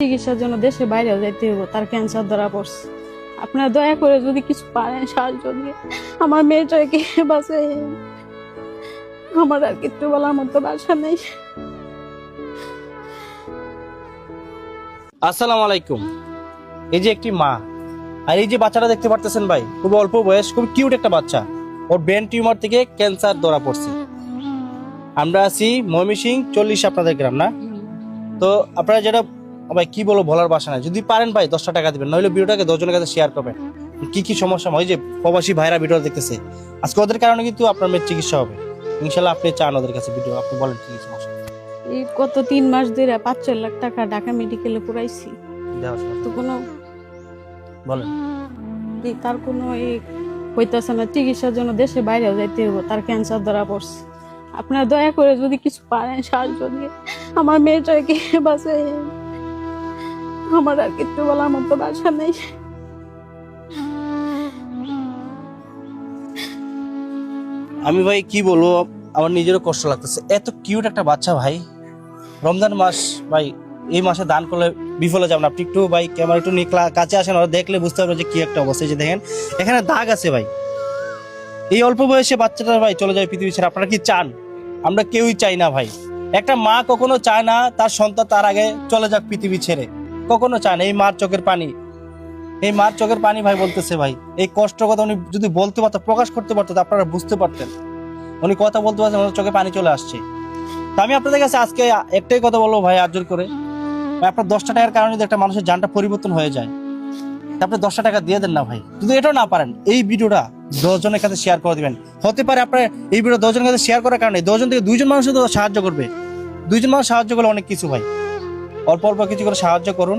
চিকিৎসার জন্য দেশে বাইরেও যাইতে হইব, তার ক্যান্সার ধরা পড়ছে। আপনারা দয়া করে যদি কিছু পারেন সাহায্য দিয়ে আমার মেয়েটাকে বাঁচে। আমার আর কিছু বলার মতো ভাষা নেই। আসসালামু আলাইকুম। এই যে একটি মা, আর এই যে বাচ্চাটা দেখতে পারতেছেন ভাই, খুব অল্প বয়স, খুব কিউট একটা বাচ্চা। ওর ব্রেন টিউমার থেকে ক্যান্সার ধরা পড়ছে। আমরা আছি ময়মনসিংহ 40 আপনাদের গ্রাম না? তো আপনারা যেটা ভাই কি বলবো, বলার ভাষা নাই। যদি পারেন ভাই 10টা টাকা দিবেন, নইলে ভিডিওটাকে 10 জনের কাছে শেয়ার করবেন। কি কি সমস্যা হয়, যে প্রবাসী ভাইরা ভিডিও দেখতেছে, আজকে ওদের কারণে কিন্তু আপনার মেয়ের চিকিৎসা হবে ইনশাল্লাহ। আপনি চান ওদের কাছে ভিডিও, আপনি বলেন কি কি সমস্যা। এই গত 3 মাস ধরে 5-4 লাখ টাকা ঢাকা মেডিকেলে পুরাইছি, তো কোনো বলেন। তার কোনো হইতাছে না। চিকিৎসার জন্য দেশে বাইরেও যাইতে হইব, তার ক্যান্সার ধরা পড়ছে। আপনারা দয়া করে যদি কিছু পারেন সাহায্য দিয়ে আমার মেয়েটাকে বাঁচে। আমার আর কিছু বলার মতো ভাষা নেই। আমি ভাই কি বলবো, আমার নিজেরও কষ্ট লাগতেছে। এত কিউট একটা বাচ্চা ভাই, রমজান মাস ভাই, এই মাসে দান করলে বিফলে যাবেন। আপনি একটু ভাই ক্যামেরা একটু নিয়ে কাছে আসেন, ওরা দেখলে বুঝতে পারবেন যে কি একটা অবস্থা। এই যে দেখেন এখানে দাগ আছে ভাই। এই অল্প বয়সে বাচ্চাটা ভাই চলে যায় পৃথিবী ছেড়ে। আপনারা কি চান? আমরা কেউই চাই না ভাই। একটা মা কখনো চায় না তার সন্তান তার আগে চলে যাক পৃথিবী ছেড়ে, কখনো চায় না। এই মার চোখের পানি, এই মার চোখের পানি ভাই বলতেছে ভাই। এই কষ্ট কথা উনি যদি বলতে পারতো, প্রকাশ করতে পারতো, তো আপনারা বুঝতে পারতেন। উনি কথা বলতে পারছেন, ওনার চোখে পানি চলে আসছে। তো আমি আপনাদের কাছে আজকে একটাই কথা বলবো ভাই, আর্জর করে ভাই, আপনার 10টা টাকার কারণে যদি একটা মানুষের জানটা পরিবর্তন হয়ে যায়, আপনি 10টা টাকা দিয়ে দেন না ভাই। যদি এটাও না পারেন, এই ভিডিওটা 10 জনের কাছে শেয়ার করে দিবেন। হতে পারে আপনার এই ভিডিও 10 জনের কাছে শেয়ার করার কারণে 10 জন থেকে 2 জন মানুষের তো সাহায্য করবে। 2 জন মানুষ সাহায্য করলে অনেক কিছু ভাই। অল্প অল্প কিছু করে সাহায্য করুন।